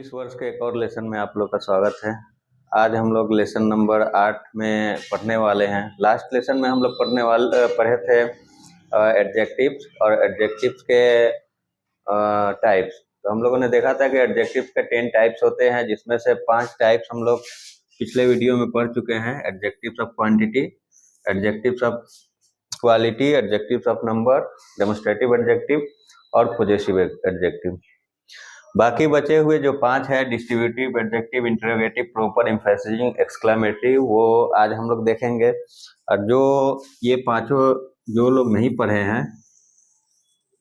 इस वर्ष के एक और लेसन में आप लोग का स्वागत है। आज हम लोग लेसन नंबर 8 में पढ़ने वाले हैं। लास्ट लेसन में हम लोग पढ़े थे एडजेक्टिव्स और एडजेक्टिव्स के टाइप्स। तो हम लोगों ने देखा था कि एडजेक्टिव्स के 10 टाइप्स होते हैं, जिसमें से 5 टाइप्स हम लोग पिछले वीडियो में पढ़ चुके हैं। Adjectives of quantity, adjectives of quality, adjectives of number, demonstrative adjective और पॉजेसिव एडजेक्टिव। बाकी बचे हुए जो 5 है, distributive adjective, interrogative, proper, emphasizing, exclamative, वो आज हम लोग देखेंगे। और जो ये पांचों जो लोग नहीं पढ़े हैं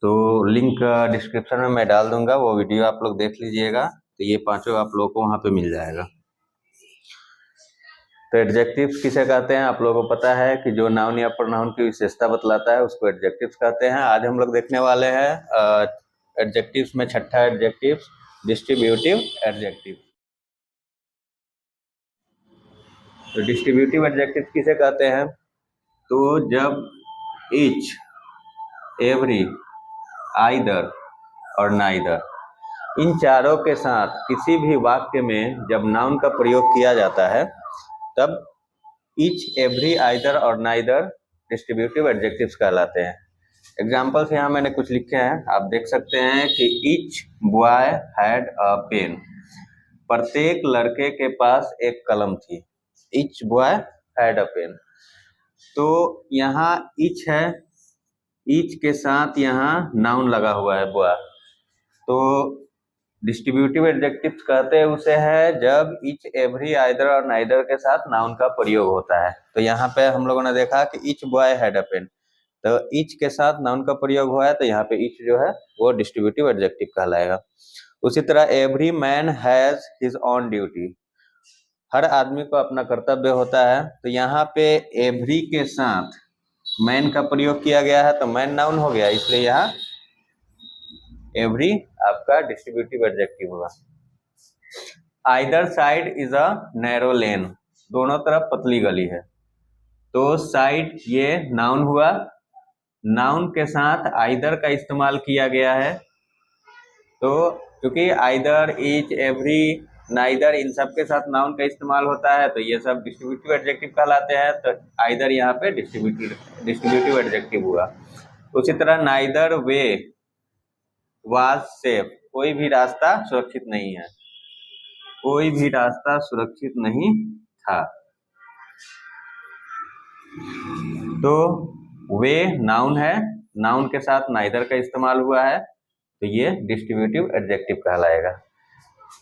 तो लिंक डिस्क्रिप्शन में मैं डाल दूंगा, वो वीडियो आप लोग देख लीजिएगा। तो ये पांचों आप लोग को वहाँ पे मिल जाएगा। तो एडजेक्टिव्स किसे कहते हैं आप लोगों को पता है कि जो नाउन या प्रोनाउन की विशेषता बतलाता है उसको एडजेक्टिव्स कहते हैं। आज हम लोग देखने वाले हैं एडजेक्टिव्स में छठा एडजेक्टिव, डिस्ट्रीब्यूटिव एडजेक्टिव। तो डिस्ट्रीब्यूटिव एडजेक्टिव किसे कहते हैं? तो जब ईच, एवरी, आइदर और नाइदर इन चारों के साथ किसी भी वाक्य में जब नाउन का प्रयोग किया जाता है तब ईच, एवरी, आइदर और नाइदर डिस्ट्रीब्यूटिव एडजेक्टिव्स कहलाते हैं। एग्जाम्पल्स यहाँ मैंने कुछ लिखे हैं, आप देख सकते हैं कि each boy had a pen, प्रत्येक लड़के के पास एक कलम थी। Each boy had a pen. तो यहाँ ईच है, ईच के साथ यहाँ नाउन लगा हुआ है बॉय। तो डिस्ट्रीब्यूटिव एडजेक्टिव्स कहते हैं उसे है जब ईच, एवरी, आइदर और नाइदर के साथ नाउन का प्रयोग होता है। तो यहाँ पे हम लोगों ने देखा कि each boy had a pen, तो ईच के साथ नाउन का प्रयोग हुआ है, तो यहाँ पे ईच जो है वो डिस्ट्रीब्यूटिव एडजेक्टिव कहलाएगा। उसी तरह every man has his own duty, हर आदमी को अपना कर्तव्य होता है। तो यहाँ पे एवरी के साथ मैन का प्रयोग किया गया है, तो मैन नाउन हो गया, इसलिए यहाँ एवरी आपका डिस्ट्रीब्यूटिव एडजेक्टिव होगा। Either side is a narrow lane, दोनों तरफ पतली गली है। तो साइड ये नाउन हुआ, नाउन के साथ आइदर का इस्तेमाल किया गया है। तो क्योंकि either, each, every, neither in सब के साथ नाउन का इस्तेमाल होता है, तो ये सब डिस्ट्रीब्यूटिव एडजेक्टिव कहलाते हैं। तो आइदर यहाँ पे डिस्ट्रीब्यूटिव एडजेक्टिव हुआ। उसी तरह नाइदर वे वाज सेफ, कोई भी रास्ता सुरक्षित नहीं है, कोई भी रास्ता सुरक्षित नहीं था। तो वे नाउन है, नाउन के साथ नाइदर का इस्तेमाल हुआ है, तो ये डिस्ट्रीब्यूटिव एडजेक्टिव कहलाएगा।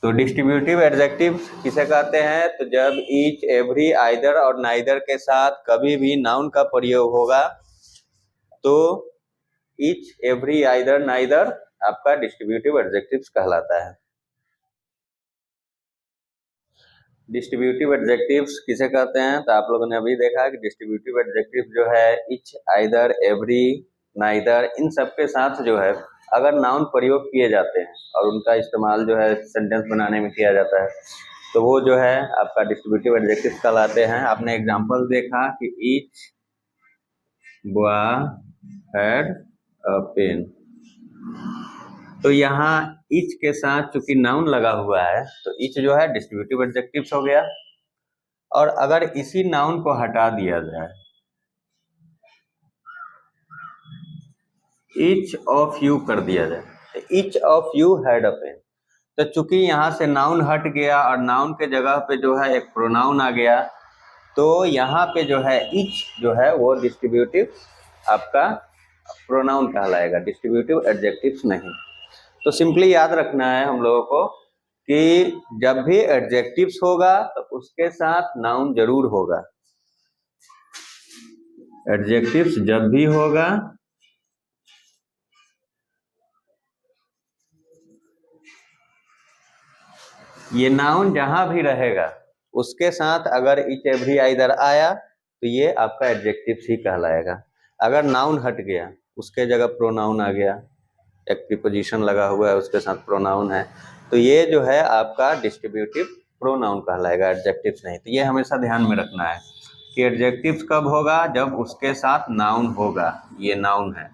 तो डिस्ट्रीब्यूटिव एडजेक्टिव किसे कहते हैं? तो जब ईच, एवरी, आइदर और नाइदर के साथ कभी भी नाउन का प्रयोग होगा तो ईच, एवरी, आइदर, नाइदर आपका डिस्ट्रीब्यूटिव एडजेक्टिव कहलाता है। डिस्ट्रीब्यूटिव एडजेक्टिव्स किसे कहते हैं? तो आप लोगों ने अभी देखा कि डिस्ट्रीब्यूटिव एडजेक्टिव जो है each, either, every, neither in सब के साथ जो है अगर नाउन प्रयोग किए जाते हैं और उनका इस्तेमाल जो है सेंटेंस बनाने में किया जाता है, तो वो जो है आपका डिस्ट्रीब्यूटिव एडजेक्टिव कहलाते हैं। आपने एग्जाम्पल देखा कि each boy had a pen, तो यहाँ ईच के साथ चूंकि नाउन लगा हुआ है तो ईच जो है डिस्ट्रीब्यूटिव एडजेक्टिव हो गया। और अगर इसी नाउन को हटा दिया जाए, ईच ऑफ यू कर दिया जाए, each of you had a pen, तो चूंकि यहाँ से नाउन हट गया और नाउन के जगह पे जो है एक प्रोनाउन आ गया, तो यहाँ पे जो है ईच जो है वो डिस्ट्रीब्यूटिव आपका प्रोनाउन कहलाएगा, डिस्ट्रीब्यूटिव एडजेक्टिव्स नहीं। तो सिंपली याद रखना है हम लोगों को कि जब भी एडजेक्टिव्स होगा तो उसके साथ नाउन जरूर होगा। एडजेक्टिव्स जब भी होगा ये नाउन जहां भी रहेगा उसके साथ अगर ईच, एवरी, आइदर आया तो ये आपका एडजेक्टिव्स ही कहलाएगा। अगर नाउन हट गया, उसके जगह प्रोनाउन आ गया, एक प्रीपोजिशन लगा हुआ है उसके साथ प्रोनाउन है, तो ये जो है आपका डिस्ट्रीब्यूटिव प्रोनाउन कहलाएगा, एडजेक्टिव्स नहीं। तो ये हमेशा ध्यान में रखना है कि एडजेक्टिव्स कब होगा? जब उसके साथ नाउन होगा। ये नाउन है,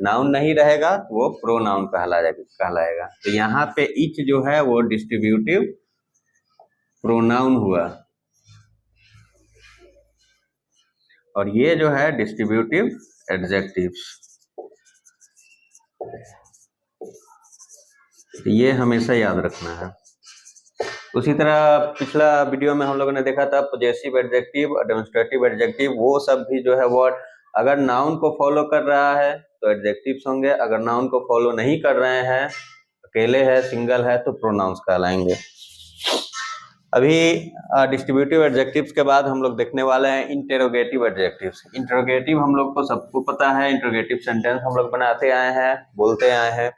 नाउन नहीं रहेगा तो वो प्रोनाउन कहलाएगा। तो यहाँ पे इच जो है वो डिस्ट्रीब्यूटिव प्रोनाउन हुआ और ये जो है डिस्ट्रीब्यूटिव एडजेक्टिव्स। ये हमेशा याद रखना है। उसी तरह पिछला वीडियो में हम लोगों ने देखा था पॉजेसिव एडजेक्टिव और डेमोन्स्ट्रेटिव एडजेक्टिव, वो सब भी जो है वर्ड अगर नाउन को फॉलो कर रहा है तो एडजेक्टिव्स होंगे, अगर नाउन को फॉलो नहीं कर रहे हैं, अकेले है, सिंगल है, तो प्रोनाउंस कहलाएंगे। अभी डिस्ट्रीब्यूटिव एडजेक्टिव्स के बाद हम लोग देखने वाले हैं इंटेरोगेटिव एडजेक्टिव्स। इंटेरोगेटिव हम लोग को सबको पता है, इंटेरोगेटिव सेंटेंस हम लोग बनाते आए हैं, बोलते आए हैं।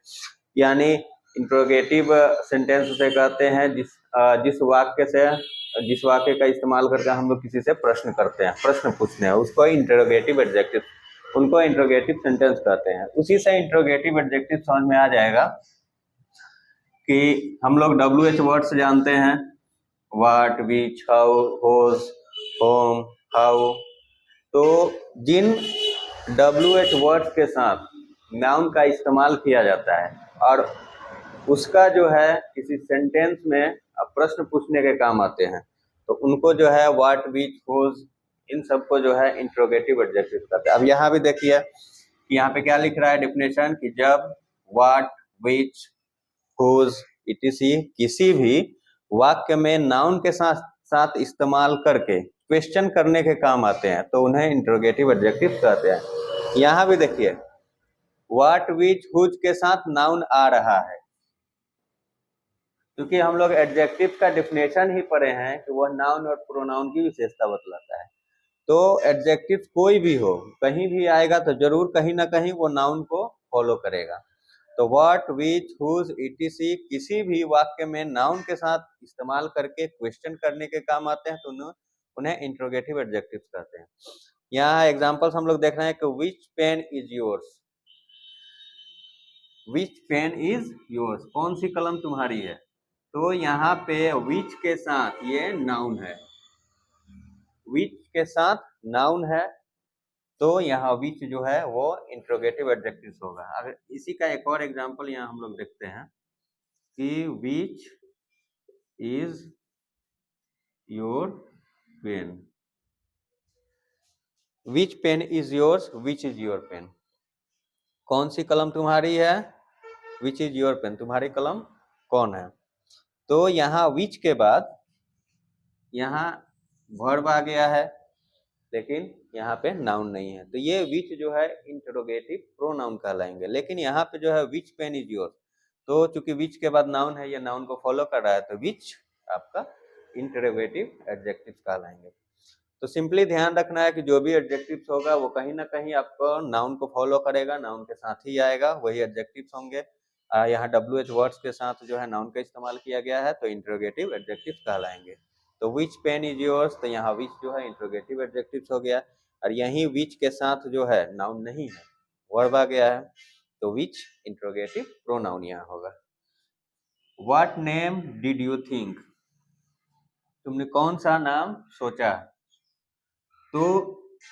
यानी इंटेरोगेटिव सेंटेंस उसे कहते हैं जिस वाक्य का इस्तेमाल करके हम लोग किसी से प्रश्न करते हैं, प्रश्न पूछते हैं, उसको इंटेरोगेटिव एडजेक्टिव, उनको इंटेरोगेटिव सेंटेंस कहते हैं। उसी से इंटेरोगेटिव एडजेक्टिव समझ में आ जाएगा कि हम लोग WH वर्ड्स जानते हैं, what, which, how, whose, whom, how. तो जिन WH वर्ड्स के साथ नाउन का इस्तेमाल किया जाता है और उसका जो है किसी सेंटेंस में प्रश्न पूछने के काम आते हैं, तो उनको जो है व्हाट, विच, होज, इन सबको जो है इंटेरोगेटिव एडजेक्टिव कहते हैं। अब यहाँ भी देखिए कि यहाँ पे क्या लिख रहा है डिफिनेशन, कि जब व्हाट, विच, होज etc किसी भी वाक्य में नाउन के साथ इस्तेमाल करके क्वेश्चन करने के काम आते हैं तो उन्हें इंटेरोगेटिव एडजेक्टिव कहते हैं। यहाँ भी देखिए व्हाट, विच, हुज के साथ नाउन आ रहा है, क्योंकि हम लोग एडजेक्टिव का डिफिनेशन ही पढ़े हैं कि वह नाउन और प्रोनाउन की विशेषता बतलाता है। तो एडजेक्टिव कोई भी हो, कहीं भी आएगा तो जरूर कहीं ना कहीं वो नाउन को फॉलो करेगा। तो व्हाट, विच, हुज etc किसी भी वाक्य में नाउन के साथ इस्तेमाल करके क्वेश्चन करने के काम आते हैं तो उन्हें इंटेरोगेटिव एडजेक्टिव्स कहते हैं। यहाँ एग्जांपल्स हम लोग देख रहे हैं कि which pen is yours, which pen is yours, कौन सी कलम तुम्हारी है। तो यहाँ पे विच के साथ ये नाउन है, विच के साथ नाउन है, तो यहाँ विच जो है वो इंटेरोगेटिव एडजेक्टिव होगा। अगर इसी का एक और एग्जांपल यहाँ हम लोग देखते हैं कि which is your pen, which pen is yours, which is your pen, कौन सी कलम तुम्हारी है, विच इज योर पेन, तुम्हारी कलम कौन है। तो यहाँ विच के बाद यहाँ वर्ब आ गया है, लेकिन यहाँ पे नाउन नहीं है, तो ये विच जो है इंटेरोगेटिव प्रोनाउन कहलाएंगे। लेकिन यहाँ पे जो है विच पेन इज योर, तो चूंकि विच के बाद नाउन है, ये नाउन को फॉलो कर रहा है, तो विच आपका इंटेरोगेटिव एडजेक्टिव कहलाएंगे। तो सिंपली ध्यान रखना है कि जो भी एडजेक्टिव्स होगा वो कहीं ना कहीं आपको नाउन को फॉलो करेगा, नाउन के साथ ही आएगा, वही एडजेक्टिव्स होंगे। यहाँ WH वर्ड्स के साथ जो है नाउन का इस्तेमाल किया गया है तो इंटेरोगेटिव एडजेक्टिव्स कहलाएंगे। तो विच पेन इज योर्स, तो यहाँ विच जो है इंटेरोगेटिव एडजेक्टिव्स हो गया, और यहीं विच के साथ जो है नाउन नहीं है, वर्ब आ गया है, तो विच इंटेरोगेटिव प्रोनाउन यहाँ होगा। What name did you think, तुमने कौन सा नाम सोचा। तो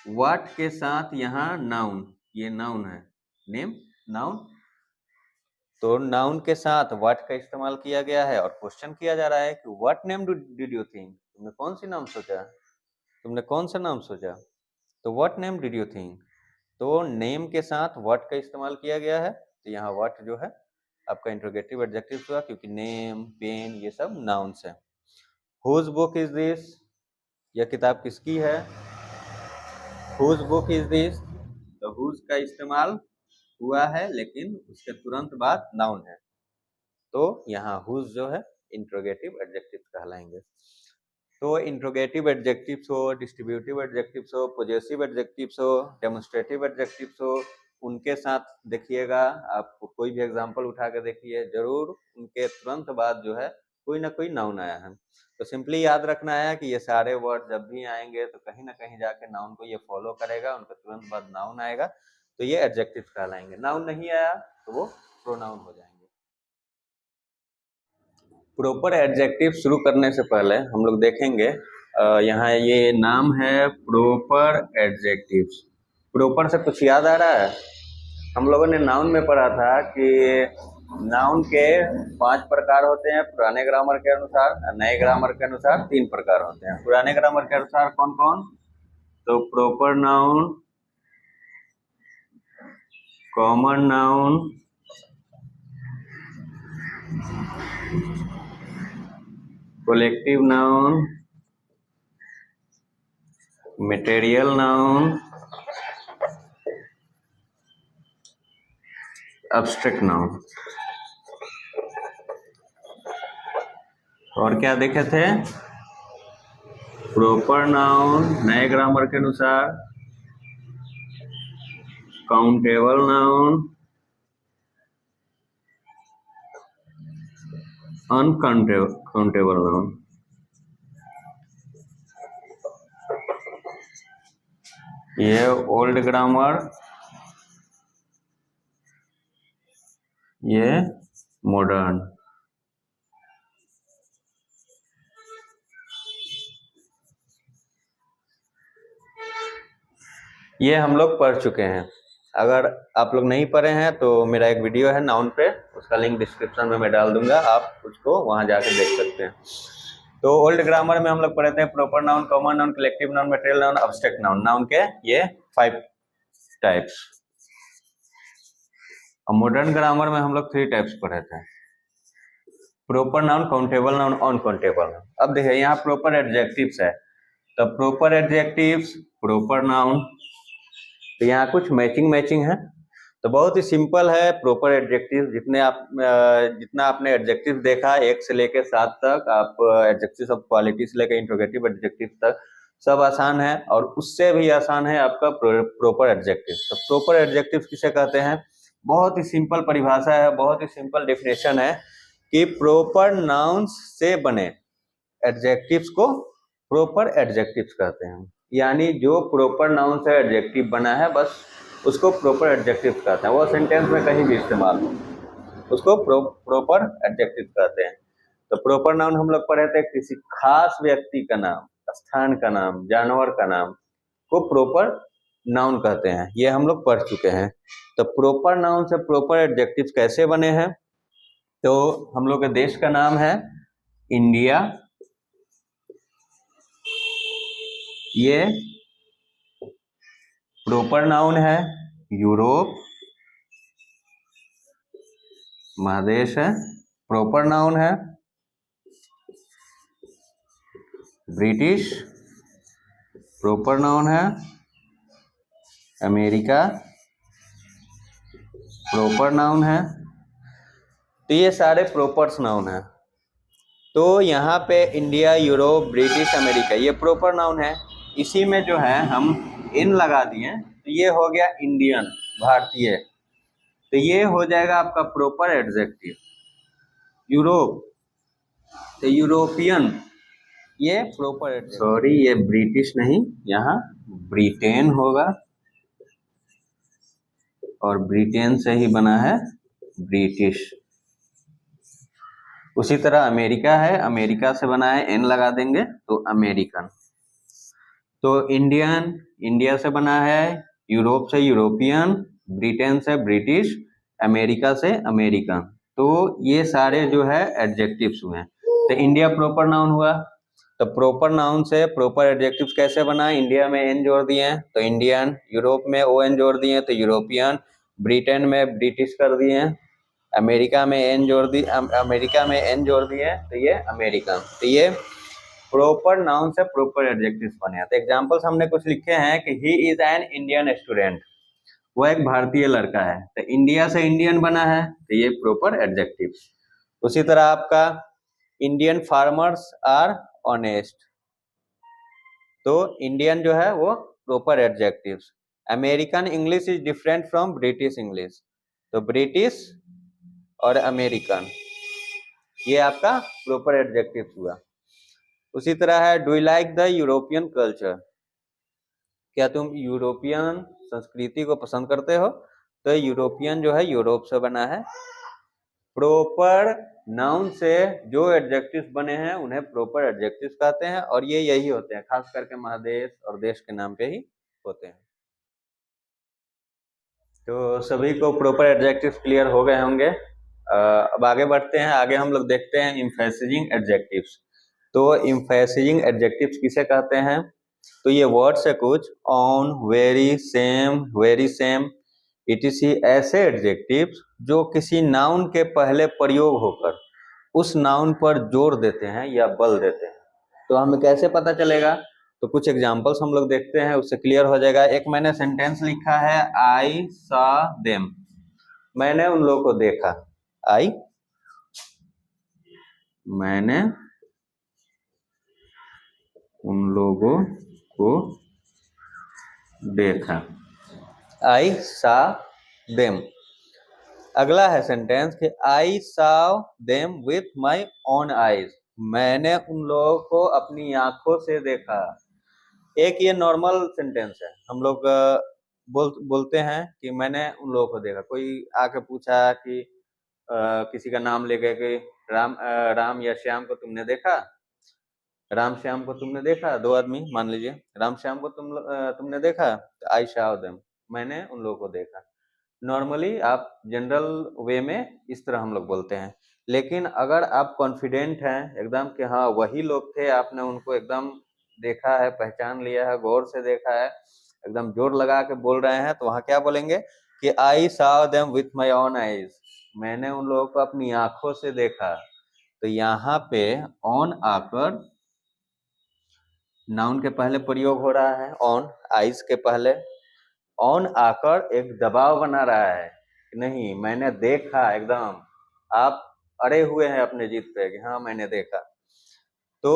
व्हाट के साथ यहाँ नाउन, ये नाउन है, नेम नाउन, तो नाउन के साथ व्हाट का इस्तेमाल किया गया है और क्वेश्चन किया जा रहा है कि what name did you think, तुमने कौन सी नाम सोचा, तुमने कौन सा नाम सोचा। तो what name did you think, तो नेम के साथ व्हाट का इस्तेमाल किया गया है, तो यहाँ व्हाट जो है आपका इंटेरोगेटिव एडजेक्टिव हुआ, क्योंकि नेम, पेन ये सब नाउन्स है। हुज बुक इज दिस, यह किताब किसकी है, हुज बुक इज दिस, तो हुज का इस्तेमाल हुआ है लेकिन उसके तुरंत बाद नाउन है, तो यहाँ हुज जो है इंटेरोगेटिव एडजेक्टिव कहलाएंगे। तो इंटेरोगेटिव एडजेक्टिव्स हो, डिस्ट्रीब्यूटिव एडजेक्टिव्स हो, पॉजेसिव एडजेक्टिव्स हो, डेमोन्स्ट्रेटिव एडजेक्टिव्स हो, उनके साथ देखिएगा, आप कोई भी एग्जांपल उठा के देखिए, जरूर उनके तुरंत बाद जो है कोई ना कोई नाउन आया है। तो सिंपली याद रखना है कि ये सारे वर्ड जब भी आएंगे तो कहीं ना कहीं जाके नाउन को ये फॉलो करेगा, उनके तुरंत बाद नाउन आएगा, तो ये एडजेक्टिव कहलाएंगे। नाउन नहीं आया तो वो प्रोनाउन हो जाएंगे। प्रॉपर एडजेक्टिव शुरू करने से पहले हम लोग देखेंगे, यहाँ ये नाम है प्रॉपर एडजेक्टिव्स। प्रॉपर से कुछ याद आ रहा है, हम लोगों ने नाउन में पढ़ा था कि नाउन के 5 प्रकार होते हैं पुराने ग्रामर के अनुसार, नए ग्रामर के अनुसार 3 प्रकार होते हैं। पुराने ग्रामर के अनुसार कौन कौन? तो proper noun, common noun, collective noun, material noun, abstract noun. और क्या देखे थे? प्रॉपर नाउन नए ग्रामर के अनुसार, काउंटेबल नाउन, अनकाउंटेबल नाउन। ये ओल्ड ग्रामर, ये मॉडर्न। ये हम लोग पढ़ चुके हैं। अगर आप लोग नहीं पढ़े हैं तो मेरा एक वीडियो है नाउन पे, उसका लिंक डिस्क्रिप्शन में मैं डाल दूंगा, आप उसको वहां जाके देख सकते हैं। तो ओल्ड ग्रामर में हम लोग पढ़े थे proper noun, common noun, collective noun, material noun, abstract noun. Noun के ये 5 टाइप्स। और मॉडर्न ग्रामर में हम लोग 3 टाइप्स पढ़े थे, proper noun, countable noun, uncountable noun. अब देखिए यहाँ प्रॉपर एडजेक्टिव्स है, तो प्रॉपर एडजेक्टिव्स, प्रॉपर नाउन, तो यहाँ कुछ मैचिंग है। तो बहुत ही सिंपल है प्रॉपर एडजेक्टिव। जितना आपने एडजेक्टिव देखा 1 से लेकर 7 तक, आप एडजेक्टिव ऑफ क्वालिटी से लेकर इंट्रोगेटिव एडजेक्टिव तक सब आसान है, और उससे भी आसान है आपका प्रॉपर एडजेक्टिव। तो प्रॉपर एडजेक्टिव किसे कहते हैं? बहुत ही सिंपल परिभाषा है, बहुत ही सिंपल डेफिनेशन है कि प्रॉपर नाउन्स से बने एडजेक्टिव्स को प्रॉपर एडजेक्टिव्स कहते हैं। यानी जो प्रॉपर नाउन से एडजेक्टिव बना है बस उसको प्रॉपर एडजेक्टिव कहते हैं। वो सेंटेंस में कहीं भी इस्तेमाल हो उसको प्रॉपर एडजेक्टिव कहते हैं। तो प्रॉपर नाउन हम लोग पढ़े थे किसी खास व्यक्ति का नाम, स्थान का नाम, जानवर का नाम को प्रॉपर नाउन कहते हैं। ये हम लोग पढ़ चुके हैं। तो प्रॉपर नाउन से प्रॉपर एडजेक्टिव कैसे बने हैं? तो हम लोग के देश का नाम है इंडिया, ये प्रॉपर नाउन है। यूरोप महादेश है, प्रॉपर नाउन है। ब्रिटिश प्रॉपर नाउन है। अमेरिका प्रॉपर नाउन है। तो ये सारे प्रॉपर्स नाउन है। तो यहाँ पे इंडिया, यूरोप, ब्रिटिश, अमेरिका ये प्रॉपर नाउन है। इसी में जो है हम इन लगा दिए तो ये हो गया इंडियन, भारतीय। तो ये हो जाएगा आपका प्रॉपर एडजेक्टिव। यूरोप तो यूरोपियन, ये प्रॉपर एडजेक्टिव। सॉरी, ये ब्रिटिश नहीं, यहाँ ब्रिटेन होगा, और ब्रिटेन से ही बना है ब्रिटिश। उसी तरह अमेरिका है, अमेरिका से बना है, एन लगा देंगे तो अमेरिकन। तो इंडियन, इंडिया से बना है, यूरोप से यूरोपियन, ब्रिटेन से ब्रिटिश, अमेरिका से अमेरिकन। तो ये सारे जो है एडजेक्टिव्स हुए। तो इंडिया प्रॉपर नाउन हुआ। तो प्रॉपर नाउन से प्रॉपर एडजेक्टिव्स कैसे बना? इंडिया में एन जोड़ दिए तो इंडियन, यूरोप में ओ एन जोड़ दिए तो यूरोपियन, ब्रिटेन में ब्रिटिश कर दिए, अमेरिका में एन जोड़ दी, अमेरिका में एन जोड़ दिए तो ये अमेरिकन। तो ये प्रॉपर नाउन से प्रॉपर एडजेक्टिव्स बने। तो एग्जांपल्स हमने कुछ लिखे हैं कि he is an Indian student, वो एक भारतीय लड़का है। तो इंडिया से इंडियन बना है तो ये प्रॉपर एडजेक्टिव। उसी तरह आपका इंडियन फार्मर्स आर ऑनेस्ट, तो इंडियन जो है वो proper adjectives. American English is different from British English, तो ब्रिटिश और अमेरिकन ये आपका प्रॉपर एडजेक्टिव हुआ। उसी तरह है do you like the European culture, क्या तुम यूरोपियन संस्कृति को पसंद करते हो? तो यूरोपियन जो है यूरोप से बना है। प्रॉपर नाउन से जो एडजेक्टिव्स बने हैं उन्हें प्रॉपर एडजेक्टिव्स कहते हैं, और ये यही होते हैं, खास करके महादेश और देश के नाम पे ही होते हैं। तो सभी को प्रॉपर एडजेक्टिव्स क्लियर हो गए होंगे। अब आगे बढ़ते हैं। आगे हम लोग देखते हैं इम्फेसिजिंग एडजेक्टिव्स। तो इम्फेसिजिंग एडजेक्टिव्स किसे कहते हैं? तो ये वर्ड्स है कुछ, ऑन, वेरी सेम, इटीसी, ऐसे एडजेक्टिव्स जो किसी नाउन के पहले प्रयोग होकर उस नाउन पर जोर देते हैं या बल देते हैं। तो हमें कैसे पता चलेगा? तो कुछ एग्जांपल्स हम लोग देखते हैं, उससे क्लियर हो जाएगा। एक मैंने सेंटेंस लिखा है, आई सा देम, मैंने उन लोगों को देखा। मैंने उन लोगों को देखा, आई सा देम। अगला है सेंटेंस कि आई saw them with my own eyes, मैंने उन लोगों को अपनी आंखों से देखा। एक ये नॉर्मल सेंटेंस है, हम लोग बोलते हैं कि मैंने उन लोगों को देखा। कोई आके पूछा कि किसी का नाम लेके कि राम या श्याम को तुमने देखा? राम श्याम को तुमने देखा? दो आदमी मान लीजिए, राम श्याम को तुमने देखा? आई saw them, मैंने उन लोगों को देखा। नॉर्मली आप जनरल वे में इस तरह हम लोग बोलते हैं। लेकिन अगर आप कॉन्फिडेंट हैं एकदम कि हाँ वही लोग थे, आपने उनको एकदम देखा है, पहचान लिया है, गौर से देखा है, एकदम जोर लगा के बोल रहे हैं, तो वहां क्या बोलेंगे कि आई saw them with my own eyes, मैंने उन लोगों को अपनी आंखों से देखा। तो यहाँ पे ऑन आकर नाउन के पहले प्रयोग हो रहा है, ऑन आइज के पहले। ऑन आकर एक दबाव बना रहा है कि नहीं मैंने देखा, एकदम आप अड़े हुए हैं अपने जीत पे कि हाँ मैंने देखा। तो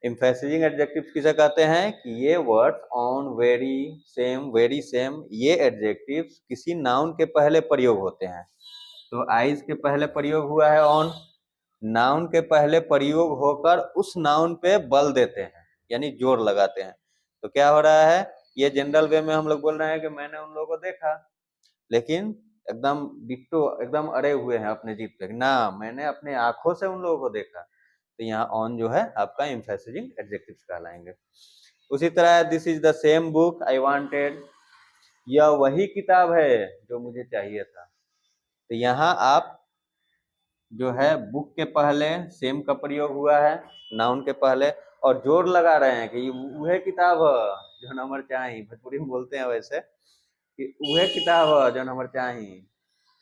एम्फेसिजिंग एडजेक्टिव्स किसे कहते हैं? कि ये वर्ड्स ऑन, वेरी सेम, ये एडजेक्टिव्स किसी नाउन के पहले प्रयोग होते हैं। तो आइज के पहले प्रयोग हुआ है ऑन, नाउन के पहले प्रयोग होकर उस नाउन पे बल देते हैं यानी जोर लगाते हैं। तो क्या हो रहा है? ये जनरल वे में हम लोग बोल रहे हैं कि मैंने उन लोगों को देखा, लेकिन एकदम डिट्टो, एकदम अड़े हुए हैं अपने जीत पे, ना मैंने अपने आंखों से उन लोगों को देखा। तो यहाँ ऑन जो है आपका एम्फेसिजिंग एडजेक्टिव्स कहलाएंगे। उसी तरह this is the same book I wanted, यह वही किताब है जो मुझे चाहिए था। तो यहाँ आप जो है बुक के पहले सेम का प्रयोग हुआ है नाउन के पहले, और जोर लगा रहे हैं कि वह किताब जो नंबर चाही, भोजपुरी में बोलते हैं वैसे कि वह किताब जो नंबर चाही।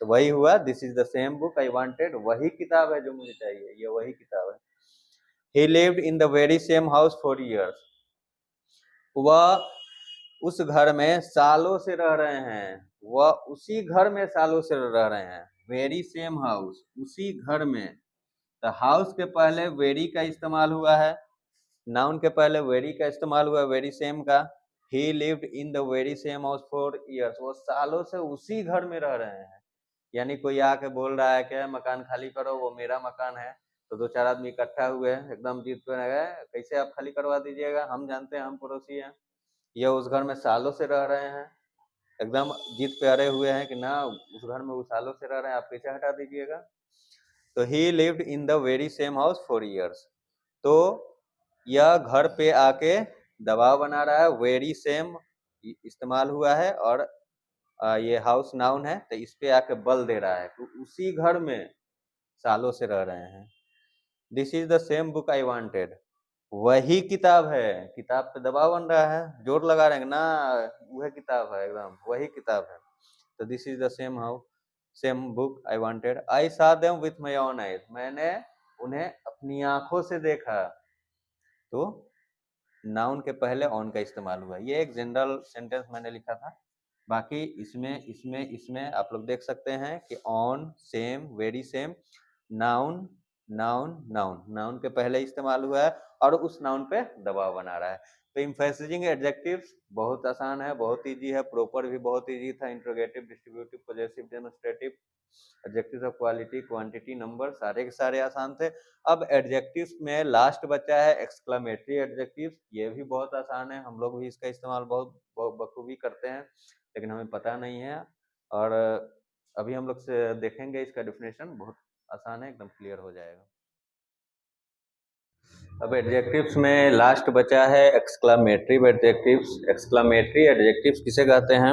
तो वही हुआ, this is the same book I wanted, वही किताब है जो मुझे चाहिए, ये वही किताब है। ही lived in the very same house for years, वह उस घर में सालों से रह रहे हैं, वह उसी घर में सालों से रह रहे हैं। वेरी सेम हाउस, उसी घर में। तो हाउस के पहले वेरी का इस्तेमाल हुआ है, नाउन के पहले वेरी का इस्तेमाल हुआ, वेरी सेम का। ही lived in the very same house for years, वो सालों से उसी घर में रह रहे हैं। यानी कोई आके बोल रहा है कि मकान खाली करो, वो मेरा मकान है। तो दो चार आदमी इकट्ठा हुए एकदम जीत पे गए, कैसे आप खाली करवा दीजिएगा, हम जानते हैं हम पड़ोसी हैं। ये उस घर में सालों से रह रहे हैं, एकदम जीत पे अड़े हुए हैं कि ना उस घर में वो सालों से रह रहे हैं, आप कैसे हटा दीजिएगा। तो ही lived in the very same house for years. तो यह घर पे आके दबाव बना रहा है, वेरी सेम इस्तेमाल हुआ है, और ये हाउस नाउन है, तो इस पे आके बल दे रहा है तो उसी घर में सालों से रह रहे हैं। This is the same book I wanted, वही किताब है, किताब पे दबाव बन रहा है, जोर लगा रहे हैं ना वह किताब है, एकदम वही किताब है। तो this is the same book I wanted, I saw them with my own eyes, मैंने उन्हें अपनी आंखों से देखा। तो नाउन के पहले ऑन का इस्तेमाल हुआ। ये एक जनरल सेंटेंस मैंने लिखा था, बाकी इसमें आप लोग देख सकते हैं कि on, same, very same, noun noun noun, noun के पहले इस्तेमाल हुआ है और उस नाउन पे दबाव बना रहा है। तो एम्फेसिजिंग एडजेक्टिव्स बहुत आसान है, बहुत इजी है, प्रॉपर भी बहुत इजी था, interrogative, distributive, possessive, demonstrative, adjectives of quality, quantity, number, सारे के सारे आसान थे। अब एडजेक्टिव्स में लास्ट बचा है एक्सक्लेमेटरी एडजेक्टिव्स, ये भी बहुत आसान है, हम लोग भी इसका इस्तेमाल बहुत बखूबी करते हैं, लेकिन हमें पता नहीं है। और अभी हम लोग से देखेंगे इसका डेफिनेशन, बहुत आसान है, एकदम क्लियर हो जाएगा। अब एडजेक्टिव्स में लास्ट बचा है एक्सक्लेमेटरी एडजेक्टिव्स। एक्सक्लेमेटरी एडजेक्टिव्स किसे कहते हैं?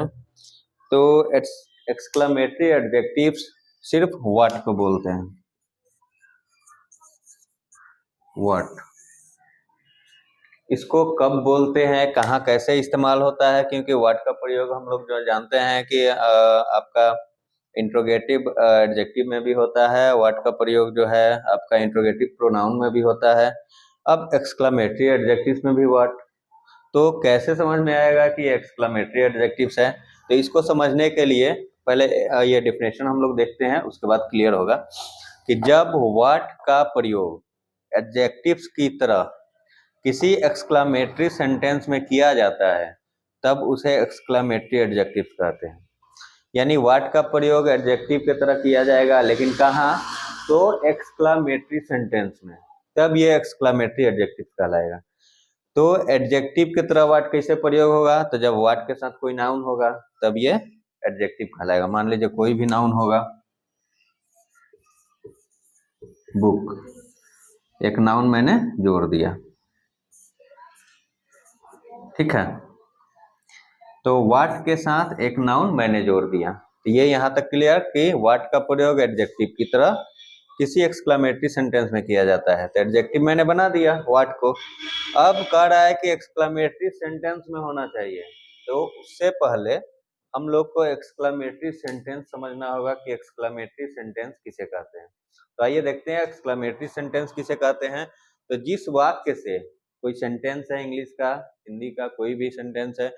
तो एक्सक्लेमेटरी एडजेक्टिव्स सिर्फ व्हाट को बोलते हैं, व्हाट। इसको कब बोलते हैं, कहाँ कैसे इस्तेमाल होता है, क्योंकि व्हाट का प्रयोग हम लोग जो जानते हैं कि आपका इंट्रोगेटिव एडजेक्टिव में भी होता है, व्हाट का प्रयोग जो है आपका इंट्रोगेटिव प्रोनाउन में भी होता है। अब एक्सक्लेमेटरी एडजेक्टिव्स में भी व्हाट, तो कैसे समझ में आएगा कि एक्सक्लेमेटरी एडजेक्टिव्स है? तो इसको समझने के लिए पहले ये डेफिनेशन हम लोग देखते हैं, उसके बाद क्लियर होगा कि जब व्हाट का प्रयोग एडजेक्टिव्स की तरह किसी एक्सक्लेमेटरी सेंटेंस में किया जाता है तब उसे एक्सक्लेमेटरी एडजेक्टिव्स कहते हैं। यानी व्हाट का प्रयोग एडजेक्टिव की तरह किया जाएगा, लेकिन कहाँ? तो एक्सक्लेमेटरी सेंटेंस में, तब ये एक्सक्लेमेटरी एडजेक्टिव कहलाएगा। तो एडजेक्टिव की तरह व्हाट कैसे प्रयोग होगा? तो जब व्हाट के साथ कोई नाउन होगा तब ये एडजेक्टिव कहलाएगा। मान लीजिए कोई भी नाउन होगा, बुक, एक नाउन मैंने जोड़ दिया, ठीक है, तो व्हाट के साथ एक नाउन मैंने जोड़ दिया। तो ये यहाँ तक क्लियर कि व्हाट का प्रयोग एडजेक्टिव की तरह किसी एक्सक्लेमेटरी सेंटेंस में किया जाता है। तो एडजेक्टिव मैंने बना दिया व्हाट को, अब कह रहा है कि एक्सक्लेमेटरी सेंटेंस में होना चाहिए। तो उससे पहले हम लोग को एक्सक्लेमेटरी सेंटेंस समझना होगा कि एक्सक्लेमेटरी सेंटेंस किसे कहते हैं। तो आइए देखते हैं एक्सक्लेमेटरी सेंटेंस किसे कहते हैं। तो जिस वाक्य से, कोई सेंटेंस है इंग्लिश का, हिंदी का कोई भी सेंटेंस है,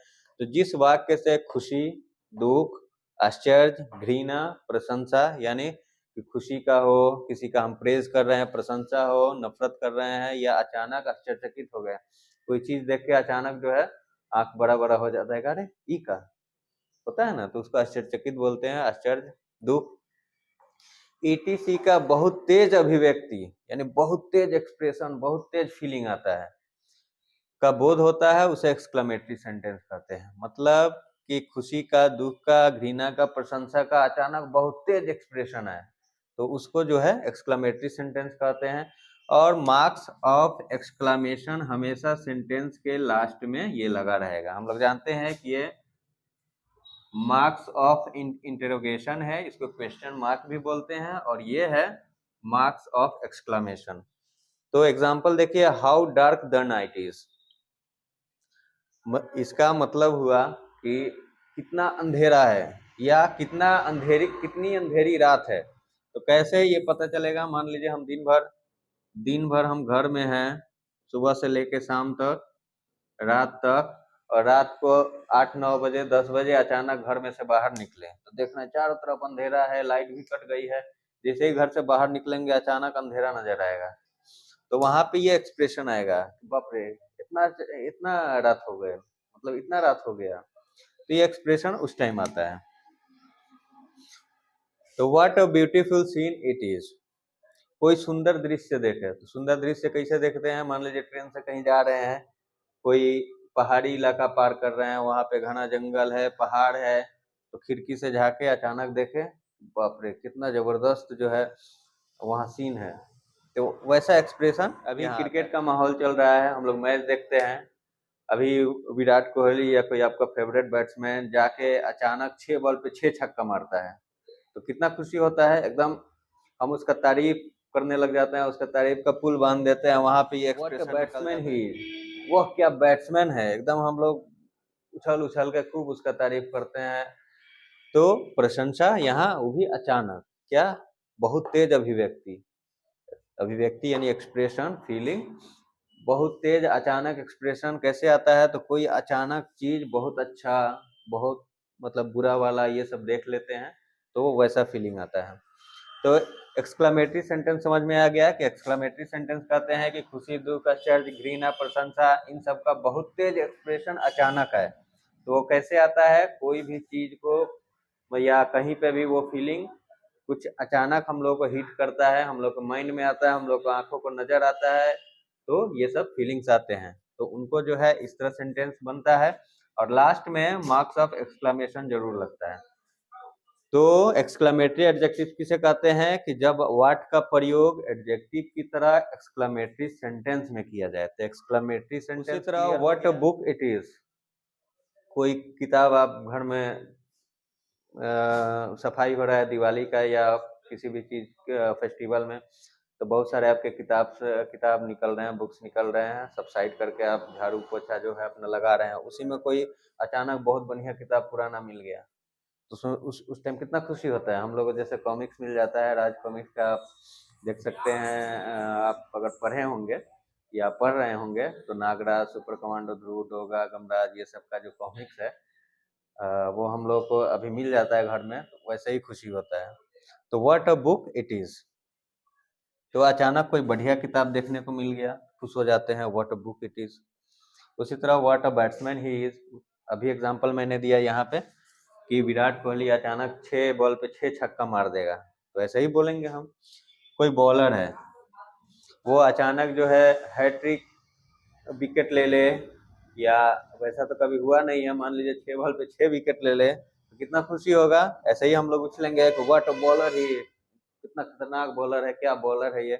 तो जिस वाक्य से खुशी, दुख, आश्चर्य, घृणा, प्रशंसा, यानी खुशी का हो, किसी का हम प्रेज कर रहे हैं, प्रशंसा हो, नफरत कर रहे हैं, या अचानक आश्चर्यचकित हो गए, कोई चीज देख के अचानक जो है आंख बड़ा बड़ा हो जाता है, अरे ई का होता है ना, तो उसको आश्चर्यचकित बोलते हैं, आश्चर्य, दुख। ईटीसी का बहुत तेज अभिव्यक्ति, यानी बहुत तेज एक्सप्रेशन, बहुत तेज फीलिंग आता है, का बोध होता है, उसे एक्सक्लेमेटरी सेंटेंस कहते हैं। मतलब कि खुशी का, दुख का, घृणा का, प्रशंसा का अचानक बहुत तेज एक्सप्रेशन है, तो उसको जो है एक्सक्लेमेटरी सेंटेंस कहते हैं। और मार्क्स ऑफ एक्सक्लेमेशन हमेशा सेंटेंस के लास्ट में ये लगा रहेगा। हम लोग जानते हैं कि ये मार्क्स ऑफ इंटरोगेशन है, इसको क्वेश्चन मार्क भी बोलते हैं, और ये है मार्क्स ऑफ एक्सक्लेमेशन। तो एग्जांपल देखिए, how dark the night is, इसका मतलब हुआ कि कितना अंधेरा है, या कितनी अंधेरी रात है। तो कैसे ये पता चलेगा? मान लीजिए हम दिन भर हम घर में हैं, सुबह से लेके शाम तक, रात तक, और रात को 8-9 बजे 10 बजे अचानक घर में से बाहर निकले, तो देखना चारों तरफ अंधेरा है, लाइट भी कट गई है। जैसे ही घर से बाहर निकलेंगे अचानक अंधेरा नजर आएगा, तो वहां पे ये एक्सप्रेशन आएगा, बाप रे इतना इतना रात हो गए, मतलब इतना रात हो गया। तो ये एक्सप्रेशन उस टाइम आता है। तो what a beautiful seen it is, कोई सुंदर दृश्य देखे, तो सुंदर दृश्य कैसे देखते हैं? मान लीजिए ट्रेन से कहीं जा रहे हैं, कोई पहाड़ी इलाका पार कर रहे हैं, वहां पे घना जंगल है, पहाड़ है, तो खिड़की से झाके अचानक देखे, बाप रे कितना जबरदस्त जो है वहाँ सीन है। तो वैसा एक्सप्रेशन, अभी क्रिकेट का माहौल चल रहा है, हम लोग मैच देखते हैं, अभी विराट कोहली या कोई आपका फेवरेट बैट्समैन जाके अचानक 6 बॉल पे 6 छक्का मारता है, तो कितना खुशी होता है, एकदम हम उसका तारीफ करने लग जाते हैं, उसका तारीफ का पुल बांध देते हैं। वहां पे ये एक्सप्रेशन, बैट्समैन ही, वह क्या बैट्समैन है, एकदम हम लोग उछल उछल के खूब उसका तारीफ करते हैं। तो प्रशंसा यहाँ वो भी अचानक, क्या, बहुत तेज अभिव्यक्ति यानी एक्सप्रेशन, फीलिंग, बहुत तेज अचानक एक्सप्रेशन कैसे आता है? तो कोई अचानक चीज बहुत अच्छा, बहुत मतलब बुरा वाला ये सब देख लेते हैं, तो वैसा फीलिंग आता है। तो एक्सक्लेमेटरी सेंटेंस समझ में आ गया कि एक्सक्लेमेटरी सेंटेंस कहते हैं कि खुशी, दुख, आश्चर्य, घृणा, प्रशंसा, इन सब का बहुत तेज एक्सप्रेशन अचानक है। तो वो कैसे आता है? कोई भी चीज को या कहीं पे भी वो फीलिंग कुछ अचानक हम लोग को हिट करता है, हम लोग को माइंड में आता है, हम लोग को आंखों को नजर आता है, तो ये सब फीलिंग्स आते हैं, तो उनको जो है इस तरह सेंटेंस बनता है, और लास्ट में मार्क्स ऑफ एक्सक्लेमेशन जरूर लगता है। तो एक्सक्लेमेटरी एडजेक्टिव किसे कहते हैं? कि जब व्हाट का प्रयोग एडजेक्टिव की तरह एक्सक्लेमेटरी सेंटेंस में किया जाए, तो एक्सक्लेमेटरी सेंटेंस। इसी तरह what a book it is, कोई किताब आप घर में सफाई हो रहा है दिवाली का या किसी भी चीज़ फेस्टिवल में, तो बहुत सारे आपके किताब निकल रहे हैं, बुक्स निकल रहे हैं, सब साइड करके आप झाड़ू पोछा जो है अपना लगा रहे हैं। उसी में कोई अचानक बहुत बढ़िया किताब पुराना मिल गया, तो उस टाइम कितना खुशी होता है। हम लोग को जैसे कॉमिक्स मिल जाता है, राज कॉमिक्स का आप देख सकते हैं, आप अगर पढ़े होंगे या पढ़ रहे होंगे तो नागराज, सुपर कमांडो ध्रुव, डोगा, गमराज, ये सब का जो कॉमिक्स है वो हम लोग को अभी मिल जाता है घर में, तो वैसे ही खुशी होता है। तो what a book it is. तो अचानक कोई बढ़िया किताब देखने को मिल गया, खुश हो जाते हैं, what a book it is. उसी तरह what a batsman he is. अभी एग्जांपल मैंने दिया यहाँ पे कि विराट कोहली अचानक 6 बॉल पे 6 छक्का मार देगा, तो ऐसे ही बोलेंगे हम। कोई बॉलर है, वो अचानक जो है हैट्रिक विकेट ले ले, या वैसा तो कभी हुआ नहीं है, मान लीजिए 6 बॉल पे 6 विकेट ले ले, तो कितना खुशी होगा। ऐसे ही हम लोग उछलेंगे कि व्हाट अ बॉलर ही, कितना खतरनाक बॉलर है, क्या बॉलर है ये।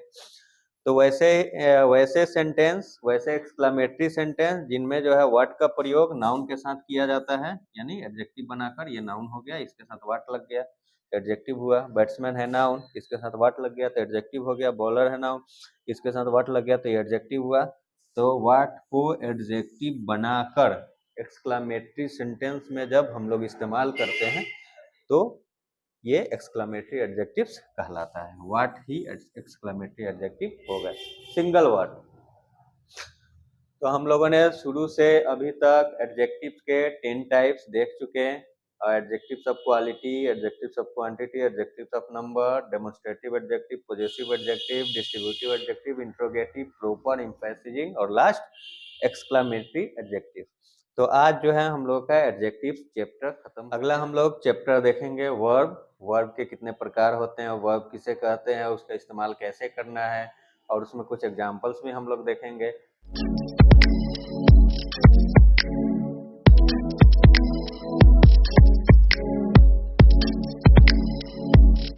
तो वैसे सेंटेंस, वैसे एक्सक्लेमेटरी सेंटेंस जिनमें जो है व्हाट का प्रयोग नाउन के साथ किया जाता है, यानी एडजेक्टिव बनाकर, ये नाउन हो गया, इसके साथ व्हाट लग गया, एडजेक्टिव हुआ। बैट्समैन है नाउन, इसके साथ व्हाट लग गया तो एडजेक्टिव हो गया। बॉलर है नाउन, इसके साथ व्हाट लग गया तो एडजेक्टिव हुआ। तो व्हाट को एडजेक्टिव बनाकर एक्सक्लेमेटरी सेंटेंस में जब हम लोग इस्तेमाल करते हैं तो ये एक्सक्लेमेटरी एडजेक्टिव्स कहलाता है। व्हाट ही एक्सक्लेमेटरी एडजेक्टिव हो गए, सिंगल वर्ड। तो हम लोगों ने शुरू से अभी तक एडजेक्टिव्स के 10 टाइप्स देख चुके हैं। Adjectives of quality, adjectives of quantity, adjectives of number, demonstrative adjective, possessive adjective, distributive adjective, interrogative, proper, emphasizing और लास्ट एक्सक्लेमेटरी एडजेक्टिव। तो आज जो है हम लोग का एडजेक्टिव चैप्टर खत्म। अगला हम लोग चैप्टर देखेंगे वर्ब। वर्ब के कितने प्रकार होते हैं, वर्ब किसे कहते हैं, उसका इस्तेमाल कैसे करना है, और उसमें कुछ एग्जाम्पल्स भी हम लोग देखेंगे।